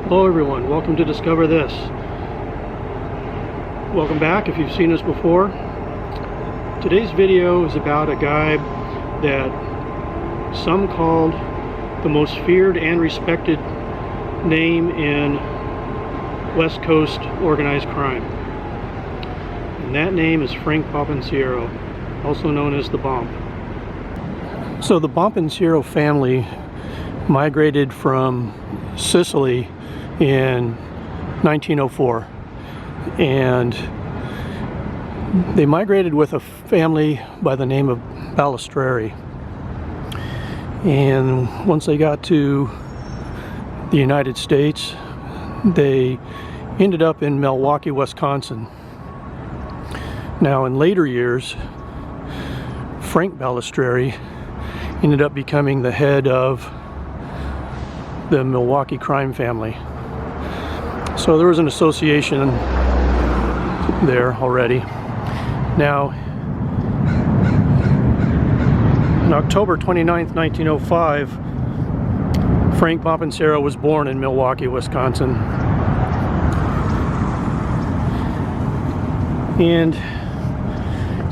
Hello everyone, welcome to Discover This. Welcome back if you've seen us before. Today's video is about a guy that some called the most feared and respected name in West Coast organized crime. And that name is Frank Bompensiero, also known as the Bomp. So the Bonpensiero family migrated from Sicily in 1904, and they migrated with a family by the name of Balistreri. And once they got to the United States, they ended up in Milwaukee, Wisconsin. Now in later years, Frank Balistreri ended up becoming the head of the Milwaukee crime family. So there was an association there already. Now, on October 29th, 1905, Frank Bompensiero was born in Milwaukee, Wisconsin. And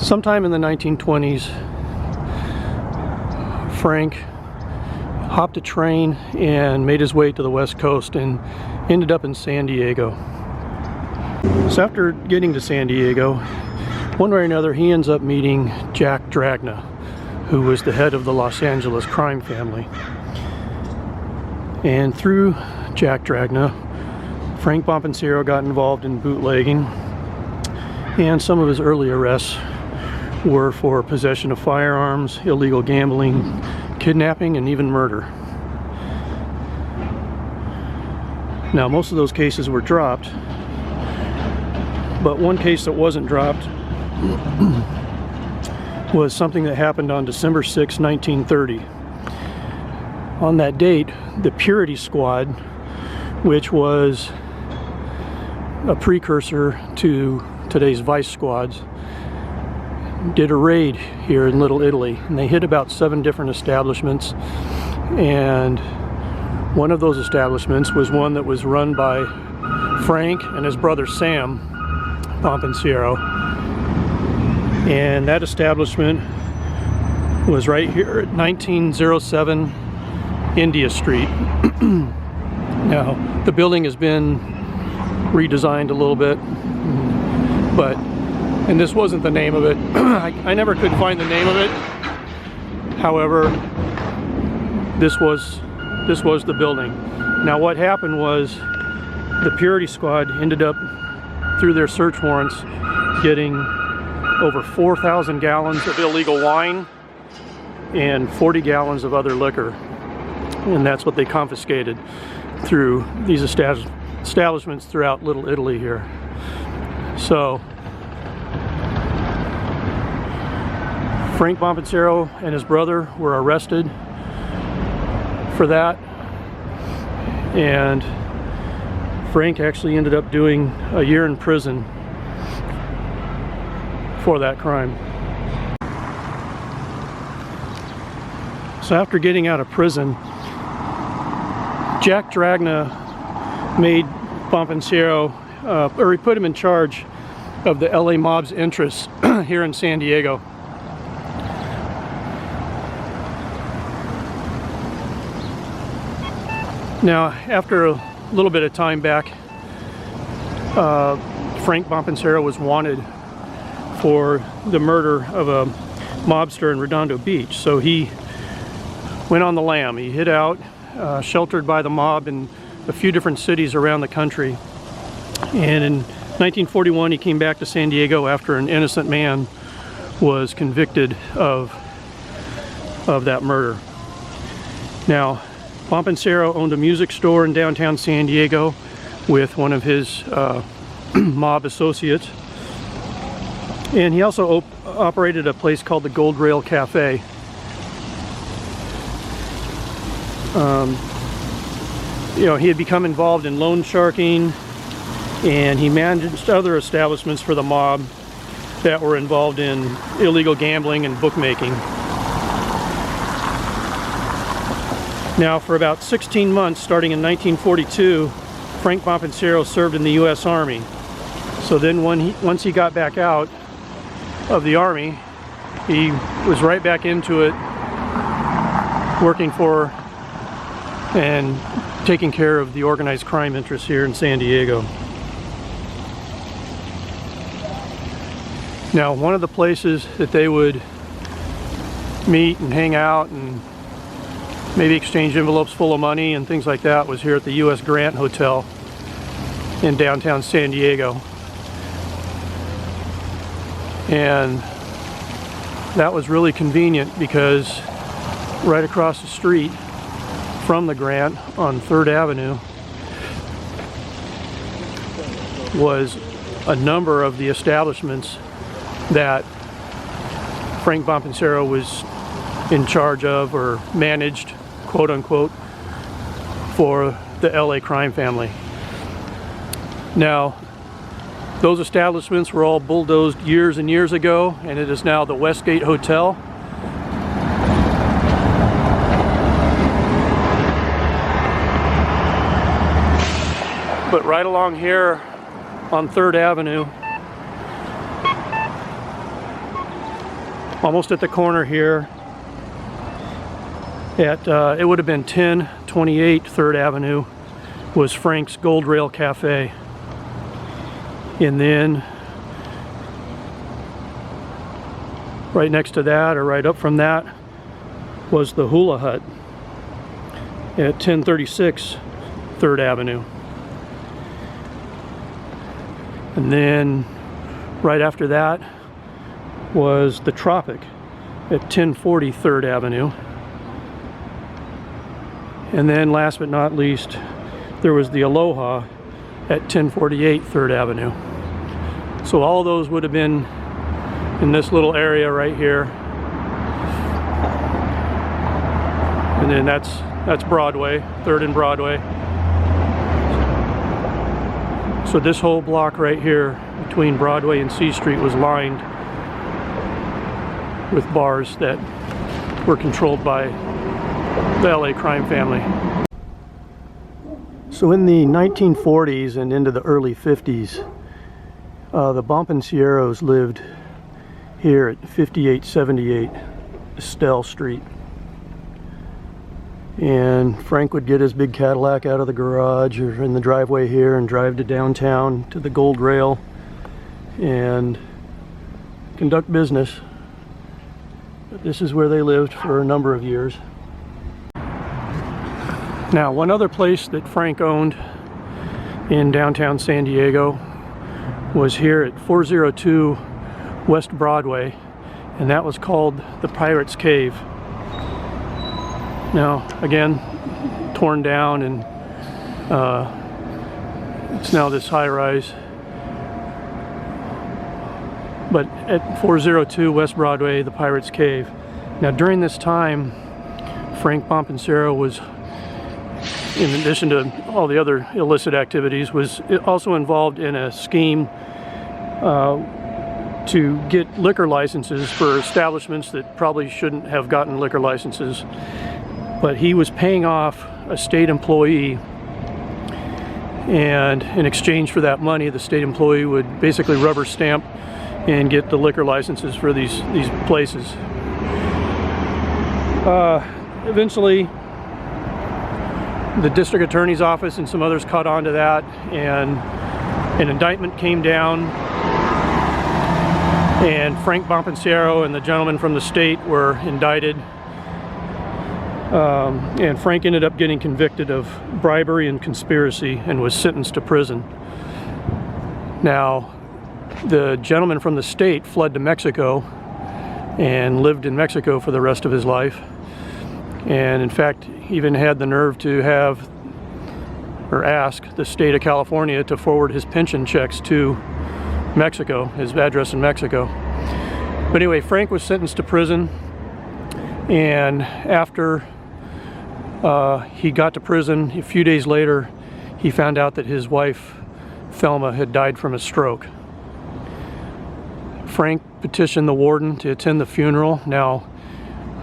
sometime in the 1920s, Frank hopped a train and made his way to the West Coast and ended up in San Diego. So after getting to San Diego, one way or another, he ends up meeting Jack Dragna, who was the head of the Los Angeles crime family. And through Jack Dragna, Frank Bompensiero got involved in bootlegging, and some of his early arrests were for possession of firearms, illegal gambling, kidnapping, and even murder. Now, most of those cases were dropped, but one case that wasn't dropped was something that happened on December 6, 1930. On that date, the Purity Squad, which was a precursor to today's Vice Squads, did a raid here in Little Italy, and they hit about 7 different establishments, and one of those establishments was one that was run by Frank and his brother Sam Bonpensiero, and that establishment was right here at 1907 India Street. Now, the building has been redesigned a little bit, and this wasn't the name of it. I never could find the name of it. However, this was the building. Now what happened was the Purity Squad ended up, through their search warrants, getting over 4,000 gallons of illegal wine and 40 gallons of other liquor. And that's what they confiscated through these establishments throughout Little Italy here. So Frank Bompensiero and his brother were arrested for that, and Frank actually ended up doing a year in prison for that crime. So after getting out of prison, Jack Dragna made Bonpensiero, or he put him in charge of the LA mob's interests here in San Diego. Now, after a little bit of time back, Frank Bompensiero was wanted for the murder of a mobster in Redondo Beach. So he went on the lam. He hid out, sheltered by the mob in a few different cities around the country. And in 1941, he came back to San Diego after an innocent man was convicted of that murder. Now, Bonpensiero owned a music store in downtown San Diego with one of his mob associates, and he also operated a place called the Gold Rail Cafe. He had become involved in loan sharking, and he managed other establishments for the mob that were involved in illegal gambling and bookmaking. Now, for about 16 months, starting in 1942, Frank Bompensiero served in the U.S. Army. So then once he got back out of the Army, he was right back into it, working for and taking care of the organized crime interests here in San Diego. Now, one of the places that they would meet and hang out and maybe exchange envelopes full of money and things like that was here at the U.S. Grant Hotel in downtown San Diego. And that was really convenient because right across the street from the Grant on 3rd Avenue was a number of the establishments that Frank Bompensiero was in charge of or managed, quote unquote, for the LA crime family. Now, those establishments were all bulldozed years and years ago, and it is now the Westgate Hotel. But right along here on 3rd Avenue, almost at the corner here, at it would have been 1028 3rd Avenue, was Frank's Gold Rail Cafe. And then right next to that, or right up from that, was the Hula Hut at 1036 3rd Avenue. And then right after that was the Tropic at 1040 3rd Avenue. And then last but not least, there was the Aloha at 1048 3rd Avenue. So all those would have been in this little area right here. And then that's Broadway, 3rd and Broadway. So this whole block right here between Broadway and C Street was lined with bars that were controlled by the LA crime family. So in the 1940s and into the early 50s, the Bonpensieros lived here at 5878 Estelle Street. And Frank would get his big Cadillac out of the garage or in the driveway here and drive to downtown to the Gold Rail and conduct business. But this is where they lived for a number of years. Now, one other place that Frank owned in downtown San Diego was here at 402 West Broadway, and that was called the Pirate's Cave. Now, again, torn down, and it's now this high-rise. But at 402 West Broadway, the Pirate's Cave. Now, during this time, Frank Bompensiero was, in addition to all the other illicit activities, was also involved in a scheme to get liquor licenses for establishments that probably shouldn't have gotten liquor licenses. But he was paying off a state employee, and in exchange for that money, the state employee would basically rubber stamp and get the liquor licenses for these places. Eventually, the district attorney's office and some others caught on to that, and an indictment came down, and Frank Bompensiero and the gentleman from the state were indicted. And Frank ended up getting convicted of bribery and conspiracy and was sentenced to prison. Now, the gentleman from the state fled to Mexico and lived in Mexico for the rest of his life, and in fact even had the nerve to have or ask the state of California to forward his pension checks to Mexico, his address in Mexico. But anyway, Frank was sentenced to prison, and after he got to prison, a few days later, he found out that his wife, Thelma, had died from a stroke. Frank petitioned the warden to attend the funeral. Now,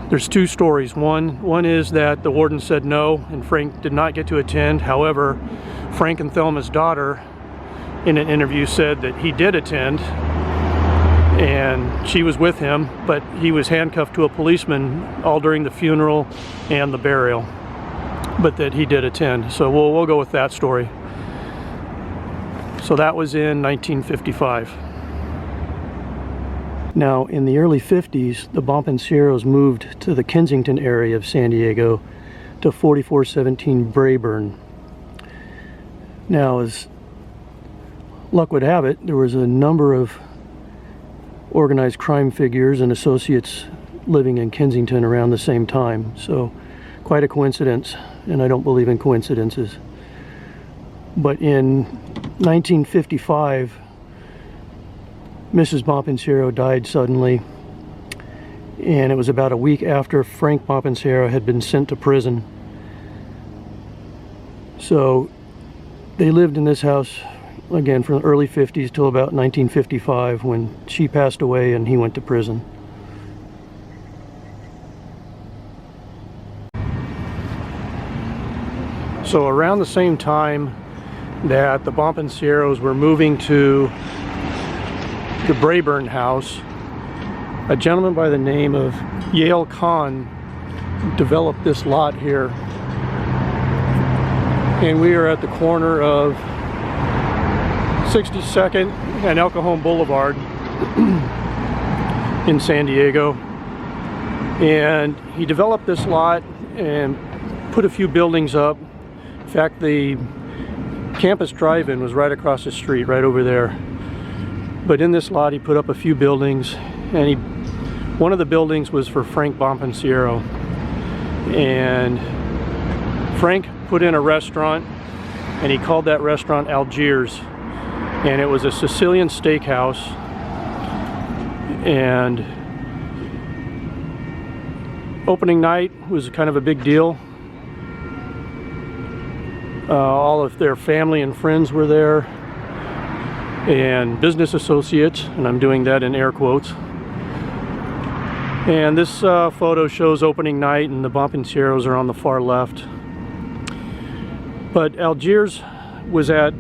there's two stories. One is that the warden said no, and Frank did not get to attend. However, Frank and Thelma's daughter, in an interview, said that he did attend, and she was with him, but he was handcuffed to a policeman all during the funeral and the burial, but that he did attend. So we'll go with that story. So that was in 1955. Now, in the early 50s, the Bonpensieros moved to the Kensington area of San Diego to 4417 Braeburn. Now, as luck would have it, there was a number of organized crime figures and associates living in Kensington around the same time. So, quite a coincidence, and I don't believe in coincidences. But in 1955, Mrs. Bonpensiero died suddenly, and it was about a week after Frank Bompensiero had been sent to prison. So they lived in this house again from the early 50s till about 1955, when she passed away and he went to prison. So around the same time that the Bonpensieros were moving to the Braeburn house, a gentleman by the name of Yale Khan developed this lot here. And we are at the corner of 62nd and El Cajon Boulevard in San Diego. And he developed this lot and put a few buildings up. In fact, the campus drive-in was right across the street, right over there. But in this lot, he put up a few buildings, and one of the buildings was for Frank Bompensiero. And Frank put in a restaurant, and he called that restaurant Algiers. And it was a Sicilian steakhouse. And opening night was kind of a big deal. All of their family and friends were there, and business associates, and I'm doing that in air quotes. And this photo shows opening night, and the Bonpensieros are on the far left. But Algiers was at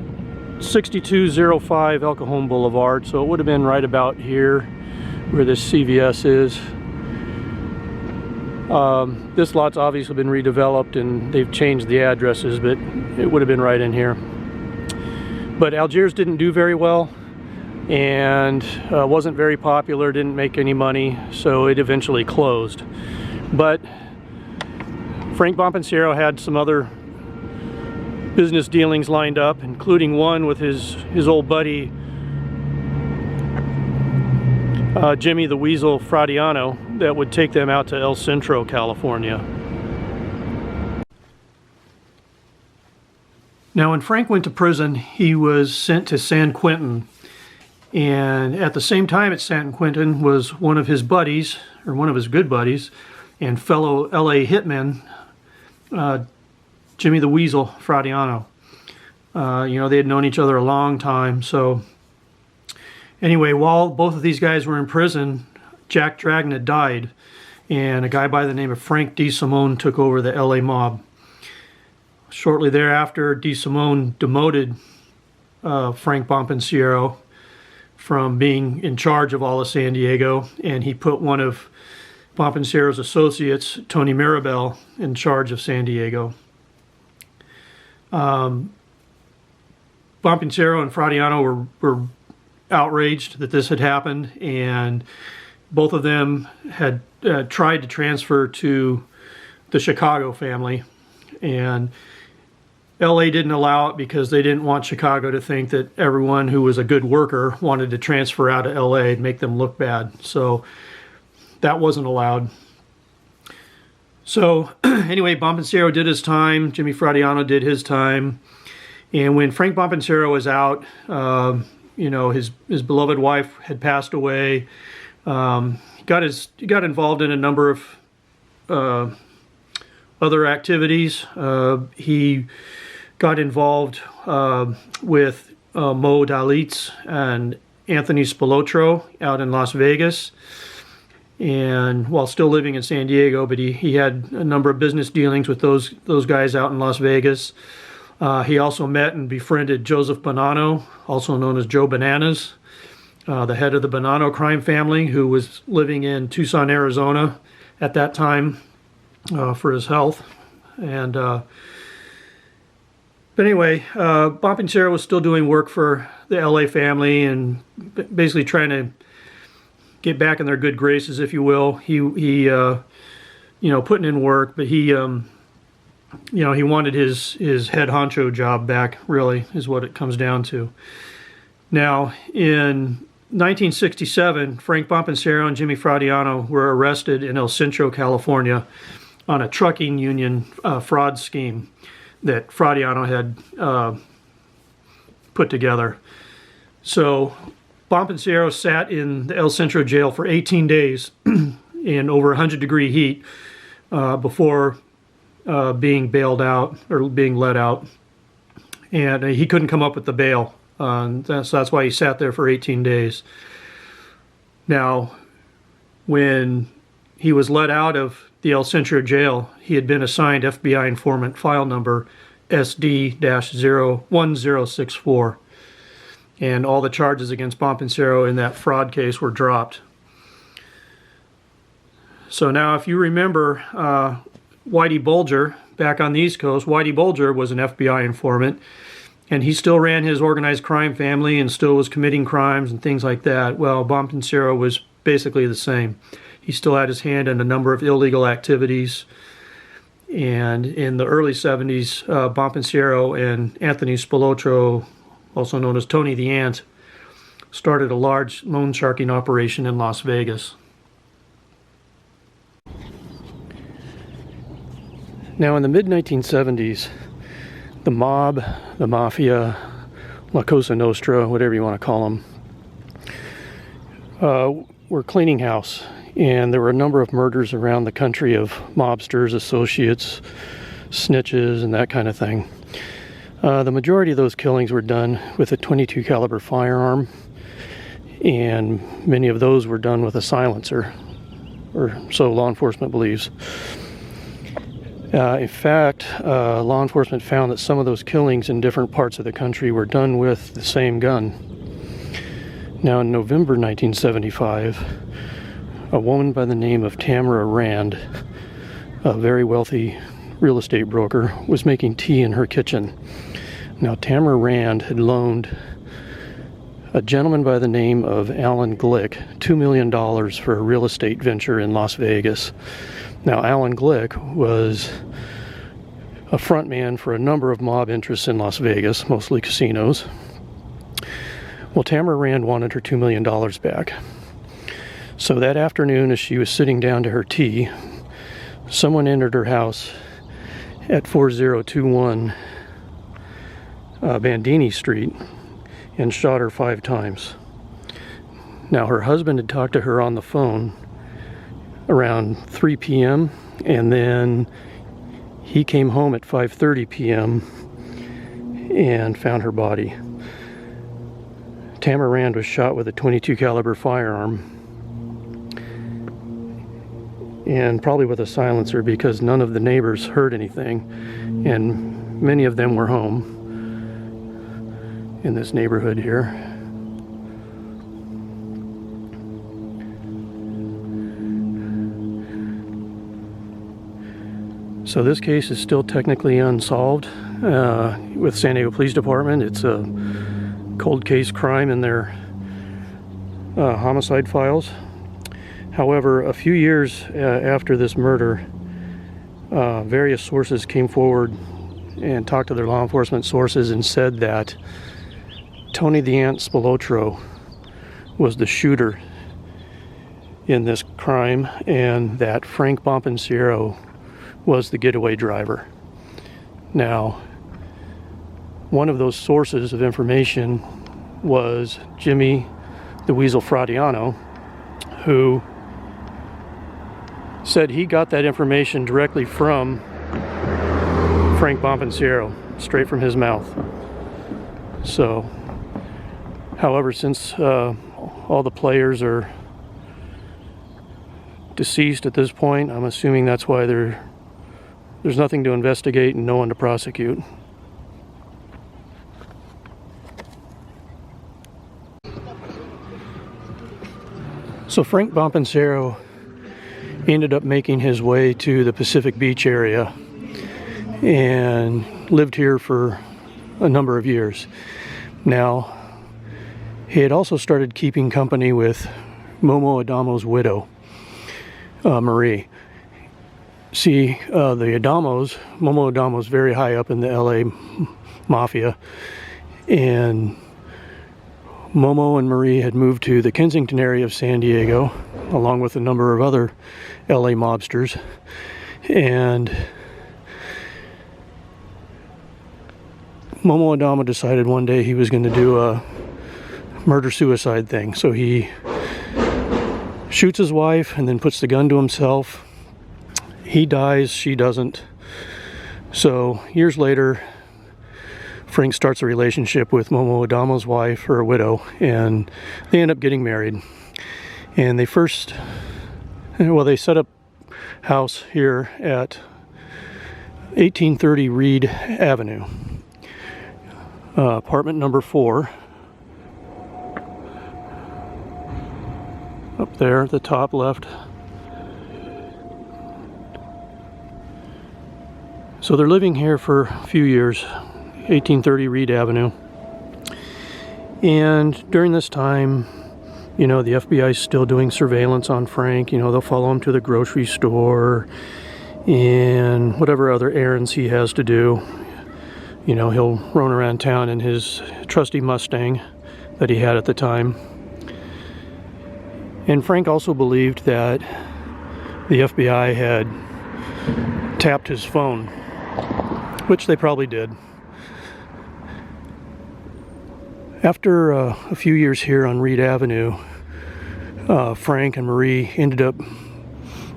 6205 El Cajon Boulevard, so it would have been right about here where this CVS is. This lot's obviously been redeveloped and they've changed the addresses, but it would have been right in here. But Algiers didn't do very well, and wasn't very popular, didn't make any money, so it eventually closed. But Frank Bompensiero had some other business dealings lined up, including one with his old buddy Jimmy the Weasel Fradiano, that would take them out to El Centro, California. Now, when Frank went to prison, he was sent to San Quentin, and at the same time at San Quentin was one of his buddies, or one of his good buddies, and fellow LA hitman, Jimmy the Weasel Fradiano. You know, they had known each other a long time. So anyway, while both of these guys were in prison, Jack Dragnet died, and a guy by the name of Frank DeSimone took over the LA mob. Shortly thereafter, DeSimone demoted Frank Bompensiero from being in charge of all of San Diego, and he put one of Bompensiero's associates, Tony Mirabel, in charge of San Diego. Bompensiero and Fradiano were outraged that this had happened, and both of them had tried to transfer to the Chicago family, and LA didn't allow it because they didn't want Chicago to think that everyone who was a good worker wanted to transfer out of LA and make them look bad. So that wasn't allowed. So anyway, Bonpensiero did his time, Jimmy Fradiano did his time, and when Frank Bompensiero was out, you know, his beloved wife had passed away. He got involved in a number of other activities. He got involved with Mo Dalitz and Anthony Spilotro out in Las Vegas, and while still living in San Diego, but he had a number of business dealings with those guys out in Las Vegas. He also met and befriended Joseph Bonanno, also known as Joe Bananas, the head of the Bonanno crime family, who was living in Tucson, Arizona at that time for his health. And but anyway, Bonpensiero was still doing work for the LA family and basically trying to get back in their good graces, if you will. He you know, putting in work, but he you know, he wanted his head honcho job back, really, is what it comes down to. Now, in 1967, Frank Bompensiero and Jimmy Fradiano were arrested in El Centro, California, on a trucking union fraud scheme that Fradiano had put together. So Bonpensiero sat in the El Centro jail for 18 days in over 100-degree heat before being bailed out, or being let out. And he couldn't come up with the bail. So that's why he sat there for 18 days. Now, when he was let out of the El Centro jail, he had been assigned FBI informant file number SD-1064. And all the charges against Bonpensiero in that fraud case were dropped. So now, if you remember Whitey Bulger back on the East Coast, Whitey Bulger was an FBI informant, and he still ran his organized crime family and still was committing crimes and things like that. Well, Bonpensiero was basically the same. He still had his hand in a number of illegal activities. And in the early 70s, Bonpensiero and Anthony Spilotro, also known as Tony the Ant, started a large loan sharking operation in Las Vegas. Now, in the mid-1970s, the mob, the mafia, La Cosa Nostra, whatever you want to call them, were cleaning house. And there were a number of murders around the country of mobsters, associates, snitches, and that kind of thing. The majority of those killings were done with a .22 caliber firearm, and many of those were done with a silencer, or so law enforcement believes. In fact, law enforcement found that some of those killings in different parts of the country were done with the same gun. Now, in November 1975, a woman by the name of Tamara Rand, a very wealthy real estate broker, was making tea in her kitchen. Now, Tamara Rand had loaned a gentleman by the name of Alan Glick $2 million for a real estate venture in Las Vegas. Now, Alan Glick was a frontman for a number of mob interests in Las Vegas, mostly casinos. Well, Tamara Rand wanted her $2 million back. So that afternoon, as she was sitting down to her tea, someone entered her house at 4021 Bandini Street and shot her 5 times. Now, her husband had talked to her on the phone around 3 p.m. and then he came home at 5:30 p.m. and found her body. Tamara Rand was shot with a .22 caliber firearm, and probably with a silencer, because none of the neighbors heard anything, and many of them were home in this neighborhood here. So this case is still technically unsolved with San Diego Police Department. It's a cold case crime in their homicide files. However, a few years after this murder, various sources came forward and talked to their law enforcement sources and said that Tony the Ant Spilotro was the shooter in this crime, and that Frank Bompensiero was the getaway driver. Now, one of those sources of information was Jimmy the Weasel Fradiano, who said he got that information directly from Frank Bompensiero, straight from his mouth. So, however, since all the players are deceased at this point, I'm assuming that's why there's nothing to investigate and no one to prosecute. So Frank Bompensiero ended up making his way to the Pacific Beach area and lived here for a number of years. Now, he had also started keeping company with Momo Adamo's widow, Marie. See, the Adamos, Momo Adamo's very high up in the LA mafia, and Momo and Marie had moved to the Kensington area of San Diego, along with a number of other LA mobsters. And Momo Adamo decided one day he was going to do a murder-suicide thing. So he shoots his wife and then puts the gun to himself. He dies, she doesn't. So years later, Frank starts a relationship with Momo Adamo's wife, or a widow, and they end up getting married. And they set up house here at 1830 Reed Avenue, apartment number 4, up there at the top left. So they're living here for a few years, 1830 Reed Avenue. And during this time, you know, the FBI is still doing surveillance on Frank. You know, they'll follow him to the grocery store and whatever other errands he has to do. You know, he'll roam around town in his trusty Mustang that he had at the time. And Frank also believed that the FBI had tapped his phone, which they probably did. After a few years here on Reed Avenue, Frank and Marie ended up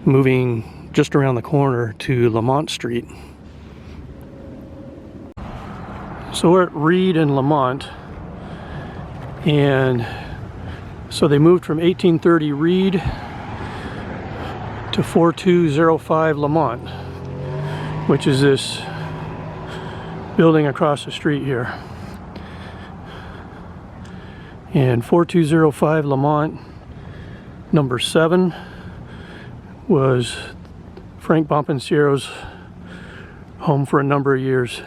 moving just around the corner to Lamont Street. So we're at Reed and Lamont, and so they moved from 1830 Reed to 4205 Lamont, which is this building across the street here. And 4205 Lamont, number 7, was Frank Bompensiero's home for a number of years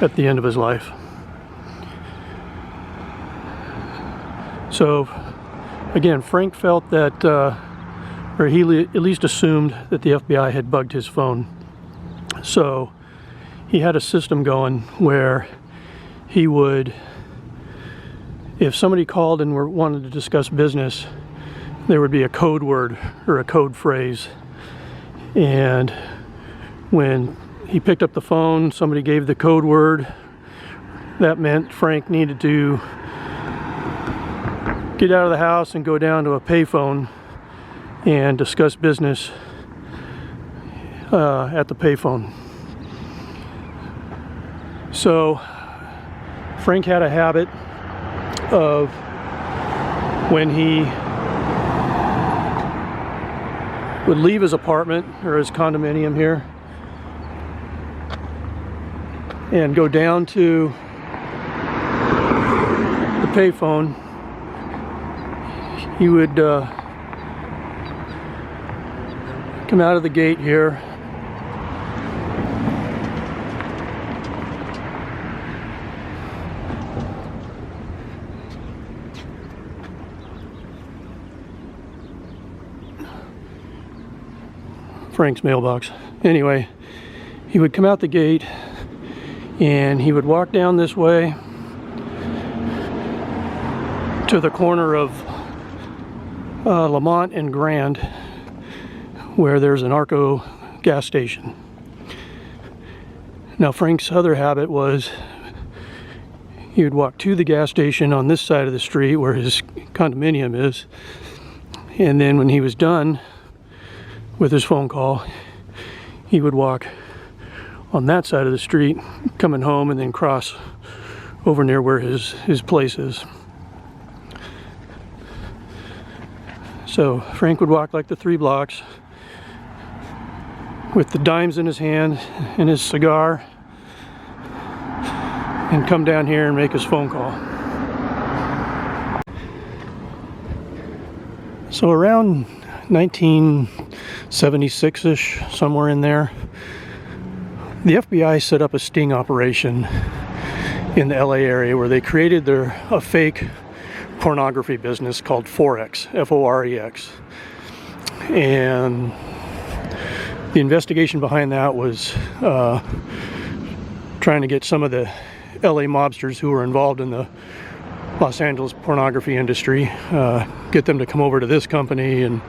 at the end of his life. So again, Frank felt that, or he at least assumed that the FBI had bugged his phone. So he had a system going where he would, if somebody called and wanted to discuss business, there would be a code word or a code phrase. And when he picked up the phone, somebody gave the code word. That meant Frank needed to get out of the house and go down to a payphone and discuss business at the payphone. So Frank had a habit of, when he would leave his apartment or his condominium here and go down to the payphone, he would come out of the gate here, Frank's mailbox. Anyway, he would come out the gate and he would walk down this way to the corner of Lamont and Grand, where there's an Arco gas station. Now Frank's other habit was he would walk to the gas station on this side of the street where his condominium is, and then when he was done with his phone call, he would walk on that side of the street coming home and then cross over near where his place is. So Frank would walk like the 3 blocks with the dimes in his hand and his cigar and come down here and make his phone call. So around 1976-ish, somewhere in there, the FBI set up a sting operation in the LA area where they created a fake pornography business called Forex, F-O-R-E-X. And the investigation behind that was trying to get some of the LA mobsters who were involved in the Los Angeles pornography industry, get them to come over to this company, and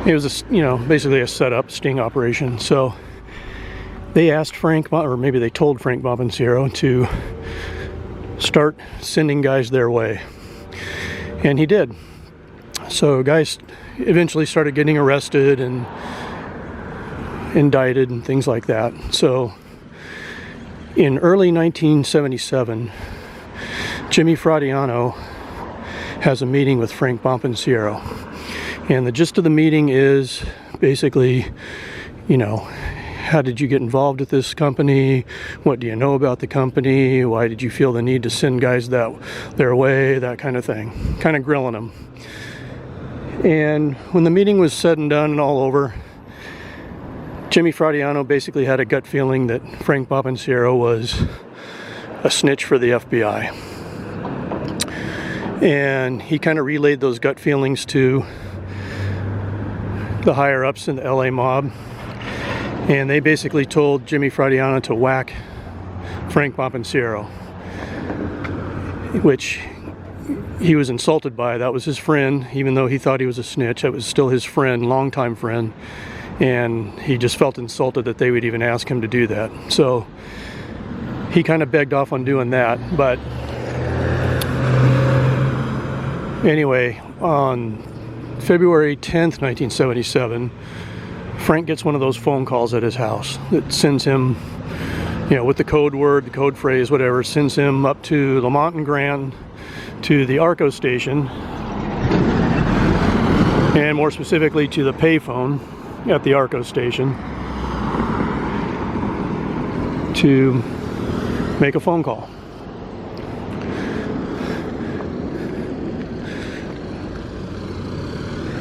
it was basically a setup sting operation. So they asked Frank, or maybe they told Frank Bompensiero to start sending guys their way, and he did. So guys eventually started getting arrested and indicted and things like that. So in early 1977, Jimmy Fradiano has a meeting with Frank Bompensiero, and the gist of the meeting is basically, how did you get involved with this company? What do you know about the company? Why did you feel the need to send guys their way? That kind of thing. Kind of grilling them. And when the meeting was said and done and all over, Jimmy Fradiano basically had a gut feeling that Frank Bompensiero was a snitch for the FBI. And he kind of relayed those gut feelings to the higher-ups in the LA mob. And they basically told Jimmy Fradiano to whack Frank Bompensiero, which he was insulted by. That was his friend. Even though he thought he was a snitch, that was still his friend, longtime friend. And he just felt insulted that they would even ask him to do that. So he kind of begged off on doing that. But anyway, on February 10th, 1977, Frank gets one of those phone calls at his house that sends him, with the code word, the code phrase, whatever, sends him up to Lamont and Grand to the Arco station, and more specifically to the payphone at the Arco station to make a phone call.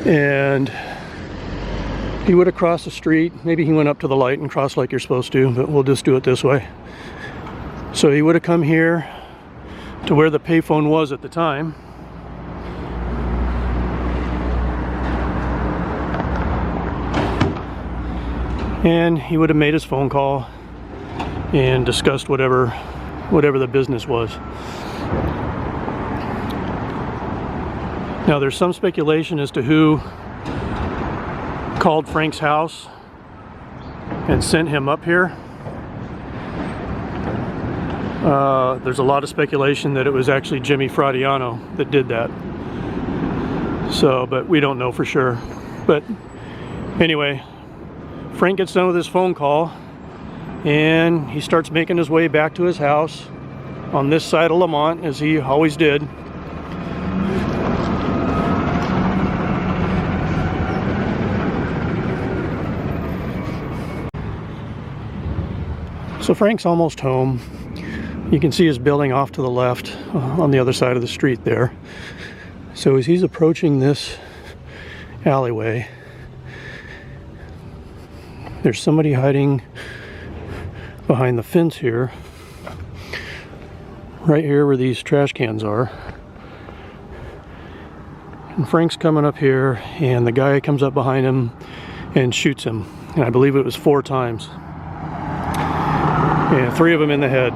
And he would have crossed the street. Maybe he went up to the light and crossed like you're supposed to, but we'll just do it this way. So he would have come here to where the payphone was at the time. And he would have made his phone call and discussed whatever the business was. Now there's some speculation as to who called Frank's house and sent him up here. There's a lot of speculation that it was actually Jimmy Fradiano that did that. So, but we don't know for sure. But anyway, Frank gets done with his phone call and he starts making his way back to his house on this side of Lamont, as he always did. So Frank's almost home. You can see his building off to the left on the other side of the street there. So as he's approaching this alleyway, there's somebody hiding behind the fence here, right here where these trash cans are. And Frank's coming up here, and the guy comes up behind him and shoots him. And I believe it was 4 times. And 3 of them in the head.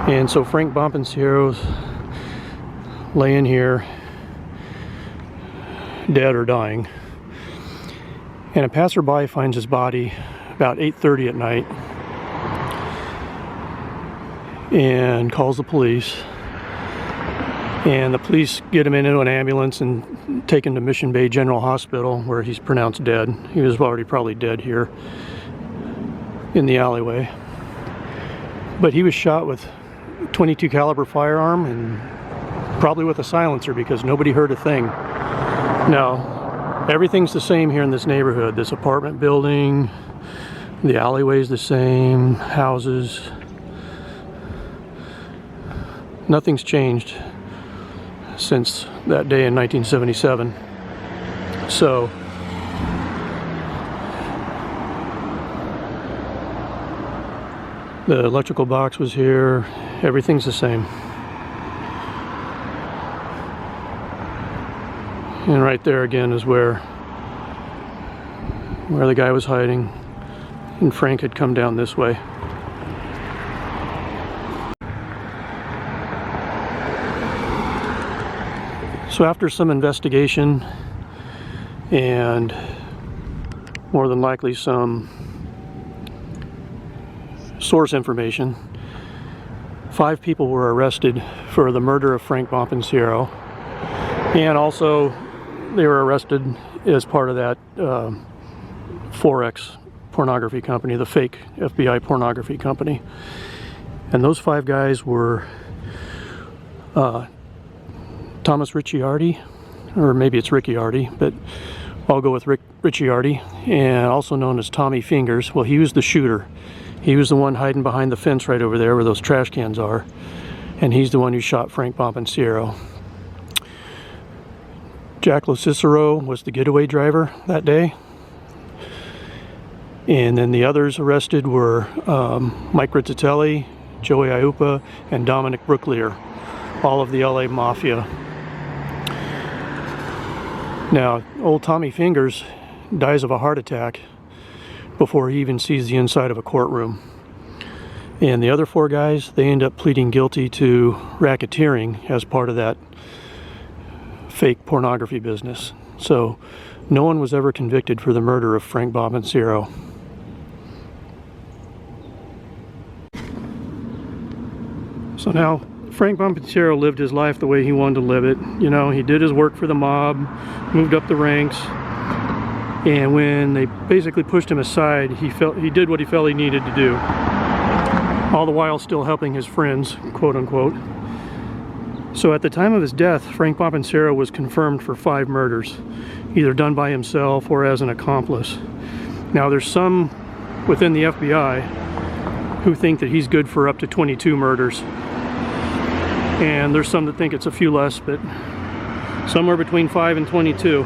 And so Frank Bompensiero's laying here, dead or dying. And a passerby finds his body about 8:30 at night and calls the police. And the police get him into an ambulance and take him to Mission Bay General Hospital, where he's pronounced dead. He was already probably dead here in the alleyway. But he was shot with a .22 caliber firearm, and probably with a silencer, because nobody heard a thing. Now, everything's the same here in this neighborhood. This apartment building, the alleyway's the same, houses. Nothing's changed since that day in 1977. So the electrical box was here. Everything's the same. And right there again is where the guy was hiding, and Frank had come down this way. So after some investigation and more than likely some source information, 5 people were arrested for the murder of Frank Bompensiero, and also they were arrested as part of that Forex pornography company, the fake FBI pornography company. And those 5 guys were Thomas Ricciardi, or maybe it's Ricciardi, but I'll go with Ricciardi, and also known as Tommy Fingers. Well, he was the shooter. He was the one hiding behind the fence right over there where those trash cans are, and he's the one who shot Frank Bompensiero. Jack Cicero was the getaway driver that day. And then the others arrested were Mike Rizzatelli, Joey Iupa, and Dominic Brooklier, all of the LA Mafia. Now, old Tommy Fingers dies of a heart attack before he even sees the inside of a courtroom. And the other 4 guys, they end up pleading guilty to racketeering as part of that fake pornography business. So no one was ever convicted for the murder of Frank Bompensiero. So now Frank Bompensiero lived his life the way he wanted to live it. You know, he did his work for the mob, moved up the ranks, and when they basically pushed him aside, he did what he felt he needed to do, all the while still helping his friends, quote unquote. So at the time of his death, Frank Bompensiero was confirmed for 5 murders, either done by himself or as an accomplice. Now there's some within the FBI who think that he's good for up to 22 murders. And there's some that think it's a few less, but somewhere between 5 and 22.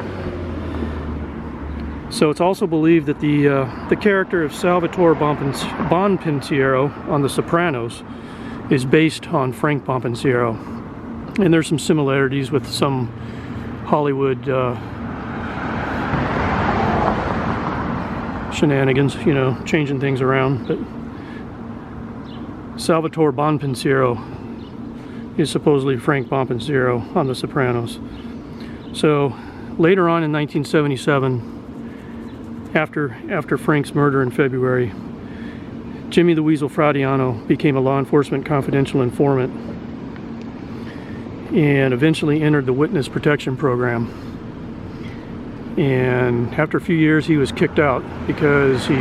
So it's also believed that the character of Salvatore Bonpensiero on The Sopranos is based on Frank Bompensiero. And there's some similarities with some Hollywood shenanigans, you know, changing things around. But Salvatore Bonpensiero is supposedly Frank Bompensiero on The Sopranos. So later on in 1977, after Frank's murder in February, Jimmy the Weasel Fradiano became a law enforcement confidential informant and eventually entered the witness protection program. And after a few years, he was kicked out because he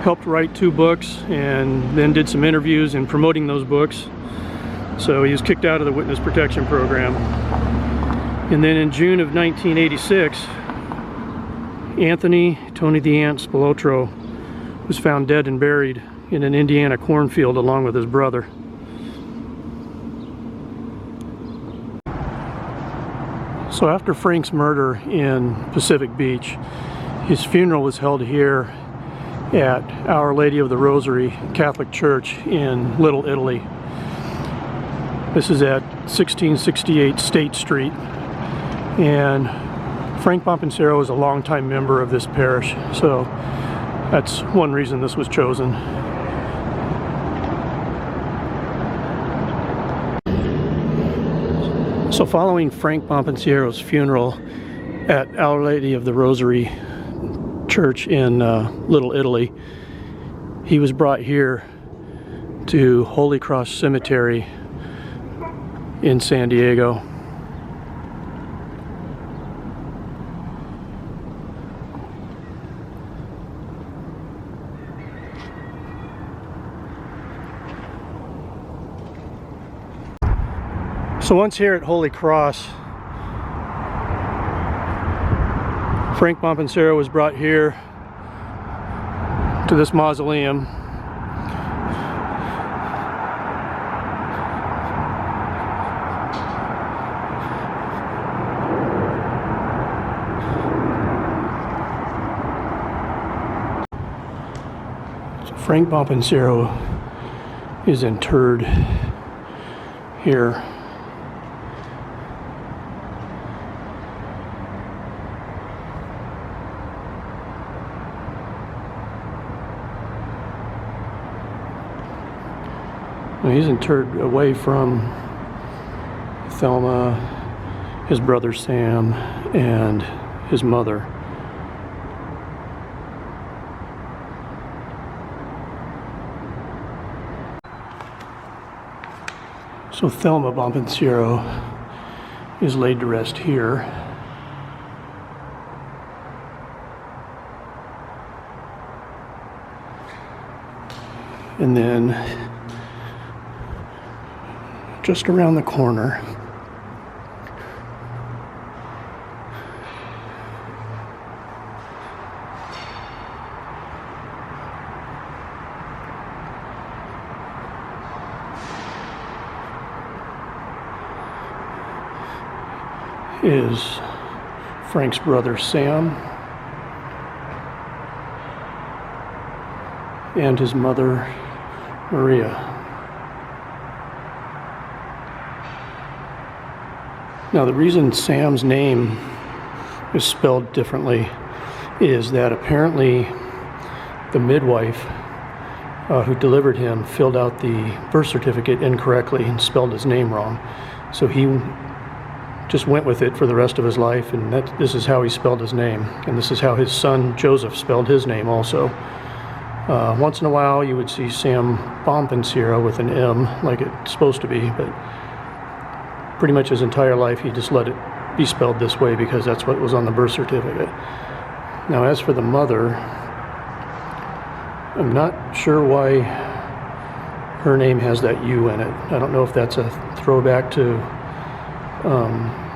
helped write 2 books and then did some interviews in promoting those books. So he was kicked out of the witness protection program. And then in June of 1986, Anthony Tony the Ant Spilotro was found dead and buried in an Indiana cornfield along with his brother. So after Frank's murder in Pacific Beach, his funeral was held here at Our Lady of the Rosary Catholic Church in Little Italy. This is at 1668 State Street, and Frank Bompensiero is a longtime member of this parish, so that's one reason this was chosen. So following Frank Bompensiero's funeral at Our Lady of the Rosary Church in Little Italy, he was brought here to Holy Cross Cemetery in San Diego. So once here at Holy Cross, Frank Bompensiero was brought here to this mausoleum. Frank Bompensiero is interred here. Well, he's interred away from Thelma, his brother Sam, and his mother. So Thelma Bonpensiero is laid to rest here. And then just around the corner is Frank's brother Sam and his mother Maria. Now, the reason Sam's name is spelled differently is that apparently the midwife who delivered him filled out the birth certificate incorrectly and spelled his name wrong. So he just went with it for the rest of his life, and this is how he spelled his name. And this is how his son Joseph spelled his name also. Once in a while you would see Sam Bonpensiero with an M like it's supposed to be, but pretty much his entire life he just let it be spelled this way because that's what was on the birth certificate. Now, as for the mother, I'm not sure why her name has that U in it. I don't know if that's a throwback to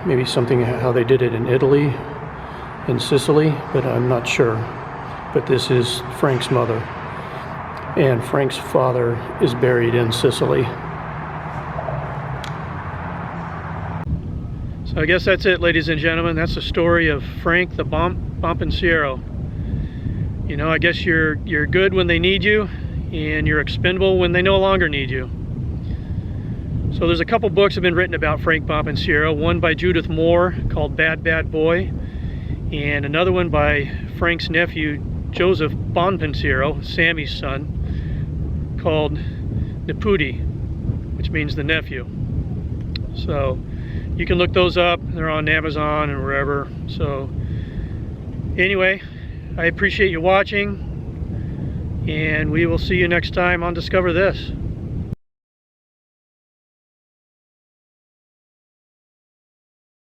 maybe something how they did it in Italy, in Sicily, but I'm not sure. But this is Frank's mother, and Frank's father is buried in Sicily. So I guess that's it, ladies and gentlemen. That's the story of Frank the Bompensiero. You know, I guess you're good when they need you, and you're expendable when they no longer need you. So there's a couple books that have been written about Frank Bompensiero. One by Judith Moore called Bad Bad Boy, and another one by Frank's nephew Joseph Bonpensiero, Sammy's son, called Niputi, which means the nephew. So you can look those up. They're on Amazon and wherever. So anyway, I appreciate you watching, and we will see you next time on Discover This.